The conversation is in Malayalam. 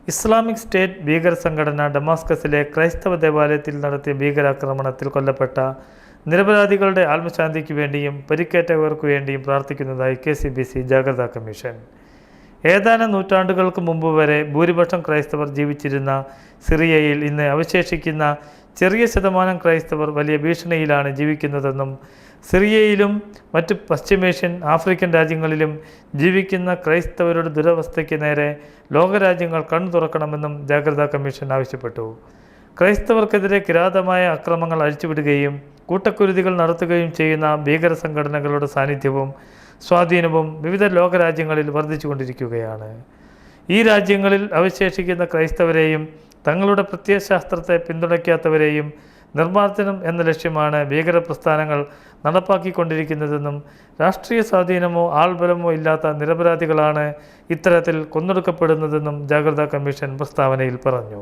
ഇസ്ലാമിക് സ്റ്റേറ്റ് ഭീകര സംഘടന ഡമാസ്കസിലെ ക്രൈസ്തവ ദേവാലയത്തിൽ നടത്തിയ ഭീകരാക്രമണത്തിൽ കൊല്ലപ്പെട്ട നിരപരാധികളുടെ ആത്മശാന്തിക്ക് വേണ്ടിയും പരിക്കേറ്റവർക്ക് വേണ്ടിയും പ്രാർത്ഥിക്കുന്നതായി KCBC ജാഗ്രതാ കമ്മീഷൻ. ഏതാനും നൂറ്റാണ്ടുകൾക്ക് മുമ്പ് വരെ ഭൂരിപക്ഷം ക്രൈസ്തവർ ജീവിച്ചിരുന്ന സിറിയയിൽ ഇന്ന് അവശേഷിക്കുന്ന ചെറിയ ശതമാനം ക്രൈസ്തവർ വലിയ ഭീഷണിയിലാണ് ജീവിക്കുന്നതെന്നും സിറിയയിലും മറ്റ് പശ്ചിമേഷ്യൻ ആഫ്രിക്കൻ രാജ്യങ്ങളിലും ജീവിക്കുന്ന ക്രൈസ്തവരുടെ ദുരവസ്ഥയ്ക്ക് നേരെ ലോകരാജ്യങ്ങൾ കണ്ണു തുറക്കണമെന്നും ജാഗ്രതാ കമ്മീഷൻ ആവശ്യപ്പെട്ടു. ക്രൈസ്തവർക്കെതിരെ കിരാതമായ അക്രമങ്ങൾ അഴിച്ചുവിടുകയും കൂട്ടക്കുരുതികൾ നടത്തുകയും ചെയ്യുന്ന ഭീകര സംഘടനകളുടെ സാന്നിധ്യവും സ്വാധീനവും വിവിധ ലോകരാജ്യങ്ങളിൽ വർദ്ധിച്ചുകൊണ്ടിരിക്കുകയാണ്. ഈ രാജ്യങ്ങളിൽ അവശേഷിക്കുന്ന ക്രൈസ്തവരെയും തങ്ങളുടെ പ്രത്യയശാസ്ത്രത്തെ പിന്തുണയ്ക്കാത്തവരെയും നിർമ്മാർജ്ജനം എന്ന ലക്ഷ്യമാണ് ഭീകര പ്രസ്ഥാനങ്ങൾ നടപ്പാക്കിക്കൊണ്ടിരിക്കുന്നതെന്നും രാഷ്ട്രീയ സ്വാധീനമോ ആൾബലമോ ഇല്ലാത്ത നിരപരാധികളാണ് ഇത്തരത്തിൽ കൊന്നൊടുക്കപ്പെടുന്നതെന്നും ജാഗ്രതാ കമ്മീഷൻ പ്രസ്താവനയിൽ പറഞ്ഞു.